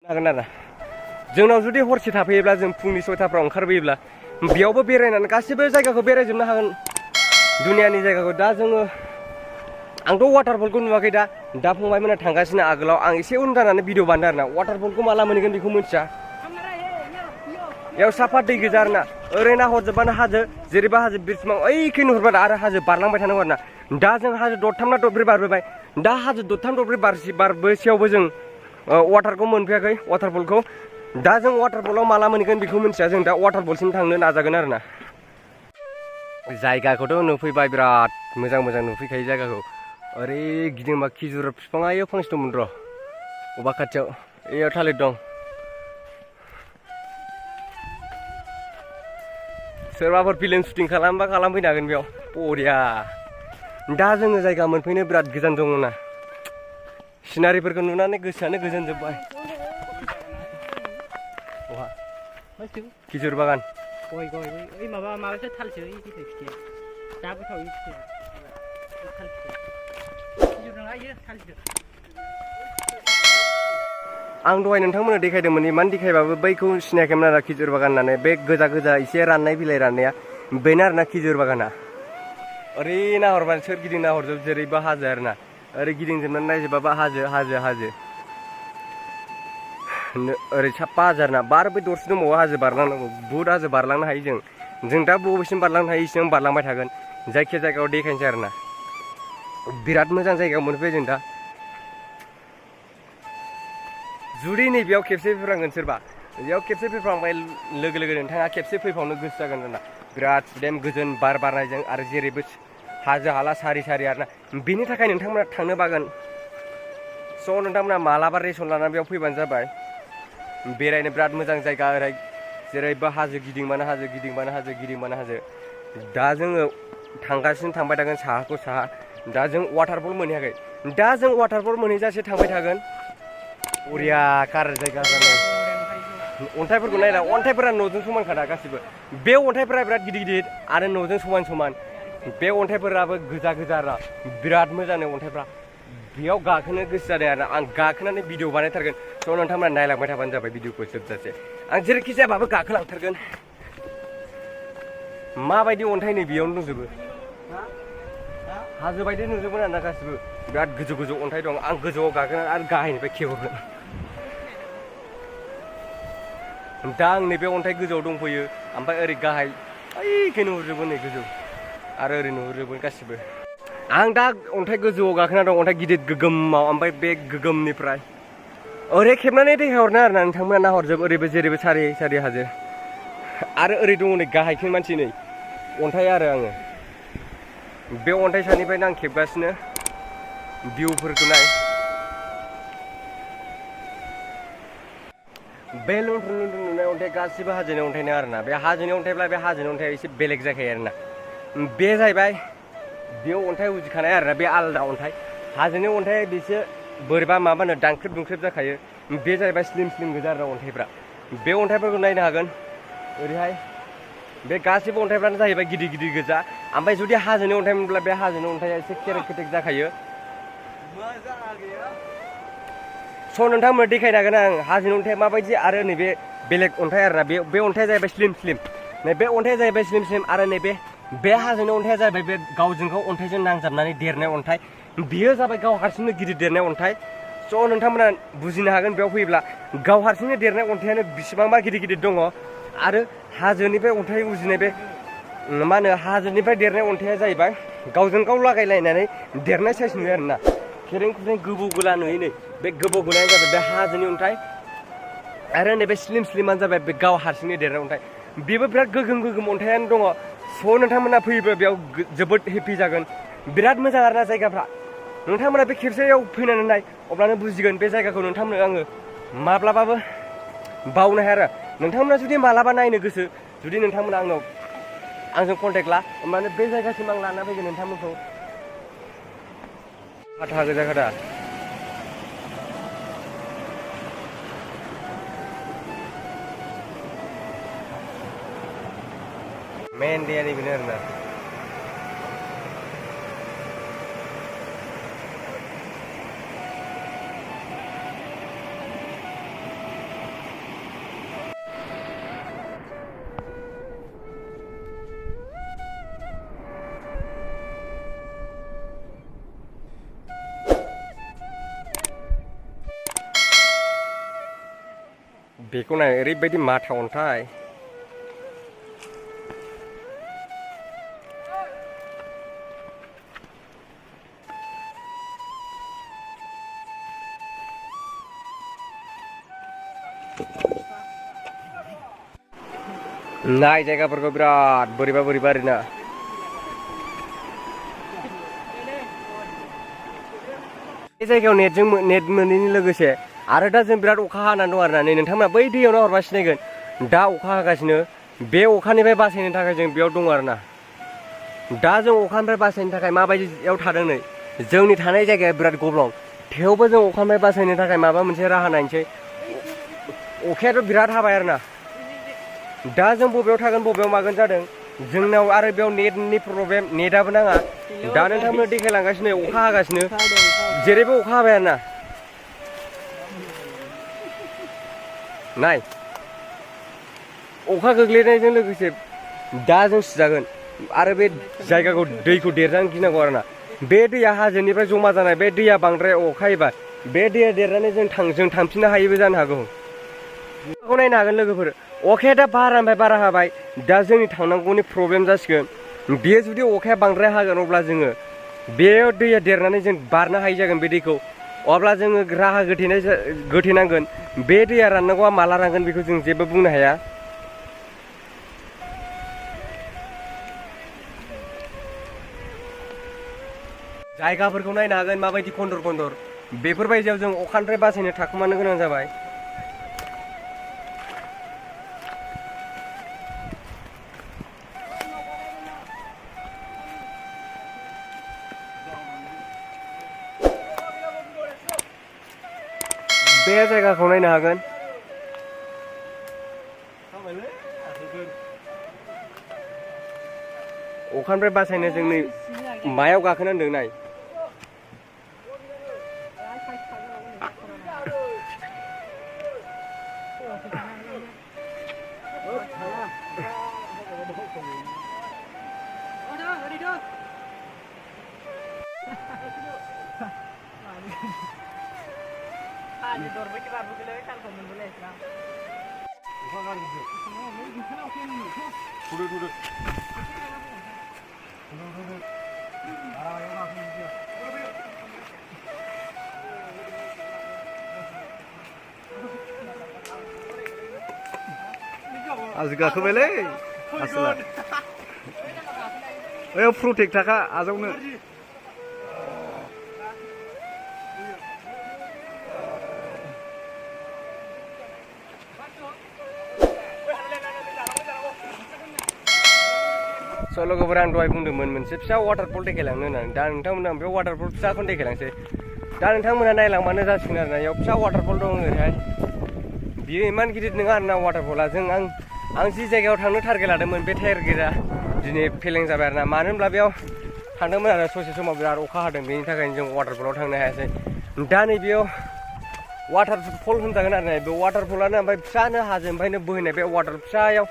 जागोन आरो जोंनाव जुदि हरसे थाफैयोब्ला जों फुंनि 6टाफ्राव ओंखारबोयोब्ला बेयावबो बेरायनानै गासिबो जायगाखौ बेरायजोबनो हागोन दुनियानि जायगाखौ दा जोङो आंथ' वाटारफलखौ नुवाखै दा फंबायमोना थांगासिनो आगोलाव आं एसे उन जानानै भिडिअ बानायदों आरोना वाटारफलखौ माला मोनहैगोन बेखौ मिथिया बेयाव साफा दै गोजा आरोना ओरै नाहरजोबबानो हाजो जेरैबा हाजो बिरसिमां ओइखै नुहुरबा आरो हाजो बारलांबाय थानांगौ आरोना दा जों हाजो दरथाम ना दरब्रै बारबोबाय दा हाजो दरथाम दरब्रै बारबोसेयावबो जों वाटारखौ मोनफैयाखै वाटारफलखौ दा जों वाटारफलाव माला मोनहैगोन बेखौ मिथिया जों दा वाटारफलसिम थांनो नाजागोन आरोना जायगाखौथ' नुफैबाय बिराद मोजां नुफैखायो जायगाखौ ओरै गिदिंबा खिजुर बिफाङा इयाव फांसे दंमोन र' अबा खाथियाव इयाव थालिर दं सोरबाफोर फिल्म शुटिं खालामबा खालामफैनो हागोन बेयाव बरिया दा जोङो जायगा मोनफैनो बिराद गोजान दङना सिनारिफोरखौ नुनानै गोसोआनो गोजोन जोब्बाय खिजुर बागान गय ओइ माबासो थालसो ओइ फिथाइया जा गोथाव ओइ फिथाइया थाल फिथाइ खिजुर नङा इयो थालसो आं दहाय नोंथांमोननो देखायदोंमोन इमान देखायबाबो बैखौ सिनायाखैमोन आरो खिजुर बागान होननानै बे गोजा एसे राननाय बिलाइ राननाया बेनो आरोना खिजुर बागाना ओरै नाहरबानो सोरगिदिं नाहरजोब जेरैबो हाजो आरोना ओरै गिदिंजोबनानै नायजोबाबा हाजो ओरै साफा हाजो आरोना बार बै दरसे दंबावो हाजो बारलांनांगौ बुहुद हाजो बारलांनो हायो जों दा बबेसिम बारलांनो हायो इसिम बारलांबाय थागोन जायखिया जायगायाव देखायनोसै आरोना बिराद मोजां जायगायाव मोनफैबाय जों दा जुदि नैबेयाव खेबसे फैफ्रांगोन सोरबा बेयाव खेबसे फैफ्रांबाय लोगो नोंथाङा खेबसे फैफावनो गोसो जागोन आरोना बिराद सुदेम गोजोन बार बारनायजों आरो जेरैबो हाजो हाला सारि आरोना बेनि थाखाय नोंथांमोना थांनो बागोन स' नोंथांमोना मालाबा रेसन लानानै बेयाव फैबानो जाबाय बेरायनो बिराद मोजां जायगा ओरै जेरैबो हाजो गिदिंबानो हाजो दा जोङो थांबाय थागोन साहाखौ साहा दा जों वाटारफल मोनहैयाखै दा जों वाटारफल मोनहैजासे थांबाय थागोन बरिया कार जायगा जानाय अन्थाइफोरखौ नायला अन्थाइफोरा न'जों समानखादा गासिबो बे अन्थाइफोरा बिराद गिदिर आरो न'जों समान बे अन्थाइफोराबो गोजा आरो बिराद मोजां अन्थाइफ्रा बेयाव गाखोनो गोसो जादों आरो आं गाखोनानै भिडिअ बानायथारगोन स' नोंथांमोना नायलांबाय थाबानो जाबाय भिडिअखौ जोबजासे आं जेरैखि जायाबाबो गाखोलांथारगोन माबायदि अन्थाइ नै बेयावनो दंजोबो हाजो बायदि नुजोबो आरोना गासिबो बिराद गोजौ अन्थाइ दं आं गोजौआव गाखोनानै आरो गाहायनिफ्राय खेवहरगोन दा आं नैबे अन्थाइ गोजौआव दंफैयो ओमफ्राय ओरै गाहाय ओइखै नुहुरजोबो नै गोजौ आरो ओरै नुहुरजोबो गासिबो आं दा अन्थाइ गोजौआव गाखोना दं अन्थाइ गिदिर गोगोमाव ओमफ्राय बे गोगोमनिफ्राय ओरै खेबनानै देखायहरनो आरोना नोंथांमोना नाहरजोब ओरैबो जेरैबो सारि हाजो आरो ओरै दङ नै गाहायथिं मानसि नै अन्थाइ आरो आङो बे अन्थाइ सानिफ्रायनो आं खेबगासिनो भिउफोरखौ नाय बे लुनथुन नुनाय अन्थाइ गासिबो हाजोनि अन्थाइनो आरोना बे हाजोनि अन्थाइब्ला बे हाजोनि अन्थाइया एसे बेलेग जाखायो आरोना बे जाहैबाय बेयाव अन्थाइ उजिखानाय आरोना बे आलादा अन्थाइ हाजोनि अन्थाइ बेसो बोरैबा माबानो दानख्रेब जाखायो बे जाहैबाय स्लिम गोजा आरोना अन्थाइफ्रा बे अन्थाइफोरखौ नायनो हागोन ओरैहाय बे गासिबो अन्थाइफ्रानो जाहैबाय गिदिर गोजा ओमफ्राय जुदि हाजोनि अन्थाइ मोनब्ला बे हाजोनि अन्थाइया एसे केरेक जाखायो स' नोंथांमोन देखायनो हागोन आं हाजोनि अन्थाइया माबायदि आरो नैबे बेलेग अन्थाइ आरोना बे अन्थाइया जाहैबाय स्लिम नैबे अन्थाइया जाहैबाय स्लिम आरो नैबे बे हाजोनि अन्थाइया जाहैबाय बे गावजों गाव अन्थाइजों नांजाबनानै देरनाय अन्थाइ बेयो जाबाय गाव हारसिंनो गिदिर देरनाय अन्थाइ स' नोंथांमोना बुजिनो हागोन बेयाव फैयोब्ला गाव हारसिंनो देरनाय अन्थाइयानो बेसेबांबा गिदिर दङ आरो हाजोनिफ्राय अन्थाइ उजिनाय बे मा होनो हाजोनिफ्राय देरनाय अन्थाइया जाहैबाय गावजों गाव लागायलायनानै देरनाय साइज नुयो आरोना खेरें गोबौ गोला नुयो नै बे गोबौ गोलायानो जाबाय बे हाजोनि अन्थाइ आरो नैबे स्लिमानो जाबाय बे गाव हारसिंनो देरनाय अन्थाइ बेबो बिराद गोगोम अन्थाइयानो दङ स' नोंथांमोना फैयोब्ला बेयाव जोबोद हेपि जागोन बिराद मोजां आरोना जायगाफ्रा नोंथांमोना बे खेबसेयाव फैनानै नाय अब्लानो बुजिगोन बे जायगाखौ नोंथांमोनो आङो माब्लाबाबो बावनो हाया आरो नोंथांमोना जुदि मालाबा नायनो गोसो जुदि नोंथांमोना आंजों कन्टेक्ट ला होमबानो बे जायगासिम आं लाना फैगोन नोंथांमोनखौ हाथा गोजा खादा मेन दैयानि बेनो आरोना बेखौ नाय ओरैबायदि माथा अन्थाइ नाय जायगाफोरखौ बिराद बोरैबा बोरैबा आरोना बे जायगायाव नेट मोनैनि लोगोसे आरो दा जों बिराद अखा हानानै दं आरोना नै नोंथांमोना बै दैयाव नाहरबा सिनायगोन दा अखा हागासिनो बे अखानिफ्राय बासायनो थाखाय जों बेयाव दं आरोना दा जों अखानिफ्राय बासायनो थाखाय माबायदियाव थादों नै जोंनि थानाय जायगाया बिराद गब्लं थेवबो जों अखानिफ्राय बासायनो थाखाय माबा मोनसे राहा नायनोसै अखायाथ' बिराद हाबाय आरोना दा जों बबेयाव थागोन बबेयाव मागोन जादों जोंनाव आरो बेयाव नेटनि प्रब्लेम नेटआबो नाङा दा नोंथांमोन देखायलांगासिनो अखा हागासिनो जेरैबो अखा हाबाय आरोना नाय अखा गोग्लैनायजों लोगोसे दा जों सिजागोन आरो बे जायगाखौ दैखौ देरजानो गिनांगौ आरोना बे दैया हाजोनिफ्राय जमा जानाय बे दैया बांद्राय अखा हायोबा बे दैया देरनानै जों थांफिननो हायैबो जानो हागौ अखाखौ नायनो हागोन लोगोफोर अखाया दा बारानिफ्राय बारा हाबाय दा जोंनि थांनांगौनि प्रब्लेम जासिगोन बेयो जुदि अखाया बांद्राय हागोन अब्ला जोङो बे दैया देरनानै जों बारनो हायि जागोन बे दैखौ अब्ला जोङो राहा गोथेनांगोन बे दैया राननांगौआ माला रानगोन बेखौ जों जेबो बुंनो हाया जायगाफोरखौ नायनो हागोन माबायदि खन्दर खन्दर बेफोरबायदियाव जों अखानिफ्राय बासायनो थाखुमानो गोनां जाबाय बे जायगाखौ नायनो हागोन अखानिफ्राय बासायनो जों नै मायाव गाखोना होनदों नाय आज गाखोबायलै आसोला ओइ प्रटेक्ट थाखा आजावनो लोगोफोर आं दहाय बुंदोंमोन मोनसे फिसा वाटारफल देखायलांनो होननानै दा नोंथांमोना बे वाटारफल फिसाखौनो देखायलांसै दा नोंथांमोना नायलांबानो जासिगोन आरोना बेयाव फिसा वाटारफल दं ओरैहाय बियो इमान गिदिर नङा आरोना वाटारफला आं जि जायगायाव थांनो टारगेट लादोंमोन बे टारगेटआ दिनै फेलें जाबाय आरोना मानो होनब्ला बेयाव थांदोंमोन आरो ससे समाव बिराद अखा हादों बेनि थाखायनो जों वाटारफलाव थांनो हायासै दा नै बेयाव वाटारफल होनजागोन आरोना बे वाटारफलानो ओमफ्राय फिसानो हाजोनिफ्रायनो बोहैनाय बे वाटार फिसायाव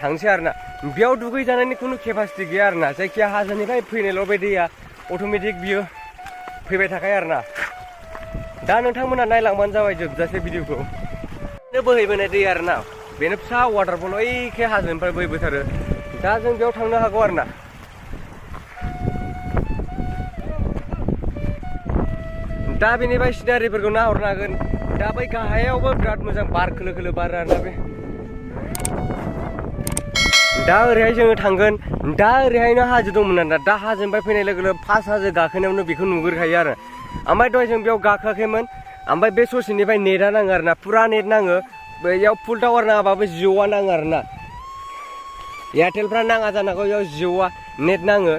थांसै आरोना बेयाव दुगैजानायनि खुनु केपासिटि गैया आरोना जायखिया हाजोनिफ्राय फैनायल' बे दैया अट'मेटिक बियो फैबाय थाखायो आरोना दा नोंथांमोना नायलांबानो जाबाय जोबजासे भिडिअखौ बोहैबोनाय दै आरोना बेनो फिसा वाटारफल ओइखे हाजोनिफ्राय बोहैबोथारो दा जों बेयाव थांनो हागौ आरोना दा बेनिफ्राय सिनारिफोरखौ नाहरनो हागोन दा बै गाहायावबो बिराद मोजां बार खोलो खोलो बारो आरोना बे दा ओरैहाय जोङो थांगोन दा ओरैहायनो हाजो दंमोन आरोना दा हाजोनिफ्राय फैनाय लोगो लोगो फार्स्ट हाजो गाखोनायावनो बेखौ नुग्रोखायो आरो ओमफ्राय दहाय जों बेयाव गाखोआखैमोन ओमफ्राय बे ससेनिफ्राय नेटआ नाङो आरोना फुरा नेट नाङो बेयाव फुल टावार नाङाबाबो जिअ'आ नाङो आरोना एयारटेलफ्रा नाङा जानांगौ बेयाव जिअ'आ नेट नाङो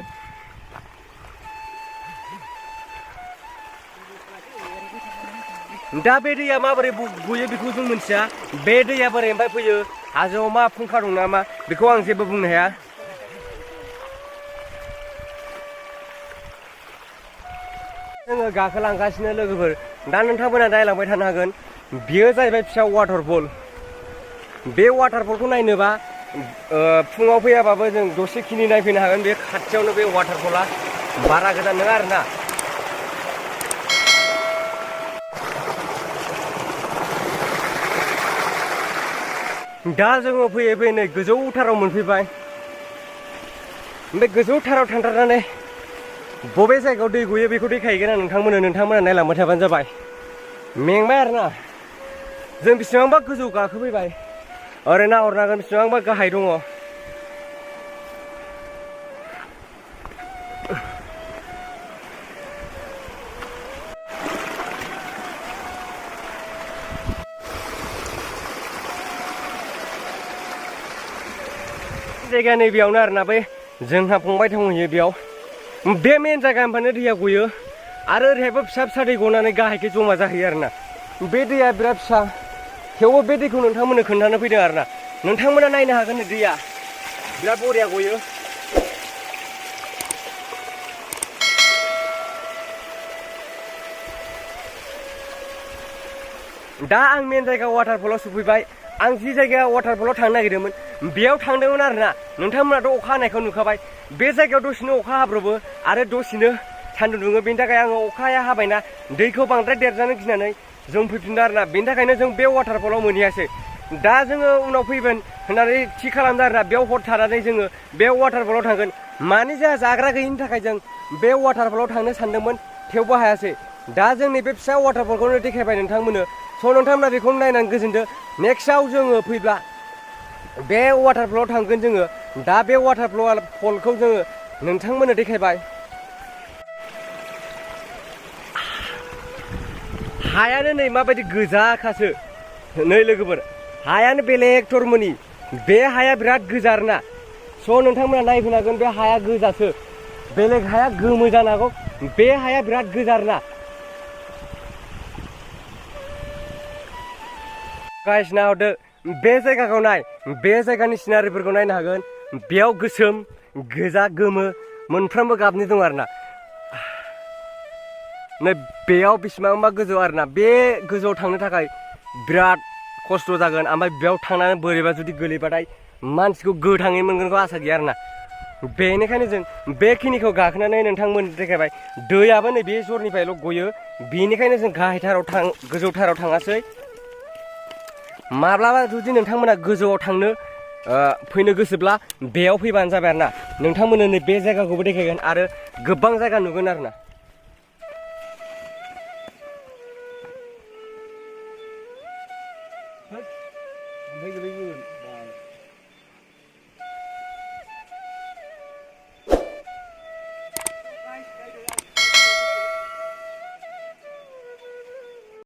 दा बे दैया माबोरै गयो बेखौ जों मिथिया बे दैया बोरैनिफ्राय फैयो हाजोआव मा फुंखा दं नामा बेखौ आं जेबो बुंनो हाया जोङो गाखोलांगासिनो लोगोफोर दा नोंथांमोना नायलांबाय थानो हागोन बेयो जाहैबाय फिसा वाटारफल बे वाटारफलखौ नायनोबा फुङाव फैयाबाबो जों दसेखिनि नायफैनो हागोन बे खाथियावनो बे वाटारफला बारा गोजान नङा आरोना दा जोङो फैयै फैयै नै गोजौथाराव मोनफैबाय ओमफ्राय गोजौथाराव थांथारनानै बबे जायगायाव दै गयो बेखौ देखायगोन आं नोंथांमोना नायलांबाय थाबानो जाबाय मेंबाय आरोना जों बेसेबांबा गोजौ गाखोफैबाय ओरै नाहरनांगोन बेसेबांबा गाहाय दङ जायगा नैबेयावनो आरोना बै जोंहा फंबाय थांहैयो बेयाव बे मेन जायगानिफ्रायनो दैया गयो आरो ओरैहायबो फिसा फिसा दै गनानै गाहायखै जमा जाहैयो आरोना बे दैया बिराद फिसा थेवबो बे दैखौ नोंथांमोननो खोन्थानो फैदों आरोना नोंथांमोना नायनो हागोन दैया बिराद बरिया गयो दा आं मेन जायगा वाटारफलाव सफैबाय आं जि जायगायाव वाटारफलाव थांनो नागिरदोंमोन बेयाव थांदोंमोन आरोना नोंथांमोनाथ' अखा हानायखौ नुखाबाय बे जायगायाव दसेनो अखा हाब्रबो आरो दसेनो सान्दुं दुङो बेनि थाखाय आङो अखाया हाबायना दैखौ बांद्राय देरजानो गिनानै जों फैफिनदों आरोना बेनि थाखायनो जों बे वाटारफलाव मोनहैयासै दा जोङो उनाव फैगोन होननानै थि खालामदों आरोना बेयाव हर थानानै जोङो बे वाटारफलाव थांगोन मानि जोंहा जाग्रा गैयिनि थाखाय जों बे वाटारफलाव थांनो सानदोंमोन थेवबो हायासै दा जोंनि बे फिसा वाटारफलखौनो देखायबाय नोंथांमोननो स' नोंथांमोना बेखौनो नायनानै गोजोनदो नेक्स्टआव जोङो फैब्ला बे वाटारफलाव थांगोन जोङो दा बे वाटारफलखौ जोङो नोंथांमोननो देखायबाय हायानो नै माबायदि गोजाखासो नै लोगोफोर हायानो बेलेग टरमोनि बे हाया बिराद गोजा आरोना स' नोंथांमोना नायफैनो हागोन बे हाया गोजासो बेलेग हाया गोमो जानो हागौ बे हाया बिराद गोजा आरोना गाइस नाहरदो बे जायगाखौ नाय बे जायगानि सिनारिफोरखौ नायनो हागोन बेयाव गोसोम गोजा गोमो मोनफ्रोमबो गाबनि दं आरोना नै बेयाव बेसेबांबा गोजौ आरोना बे गोजौआव थांनो थाखाय बिराद खस्थ' जागोन ओमफ्राय बेयाव थांनानै बोरैबा जुदि गोलैबाथाय मानसिखौ गोथाङै मोनगोनखौ आसा गैया आरोना बेनिखायनो जों बेखिनिखौ गाखोनानै नोंथांमोन देखायबाय दैयाबो नै बे जरनिफ्रायल' गयो बेनिखायनो जों गाहायथाराव गोजौथाराव थाङासै माब्लाबा जुदि नोंथांमोना गोजौआव थांनो फैनो गोसोब्ला बेयाव फैबानो जाबाय आरोना नोंथांमोननो नै बे जायगाखौबो देखायगोन आरो गोबां जायगा नुगोन आरोना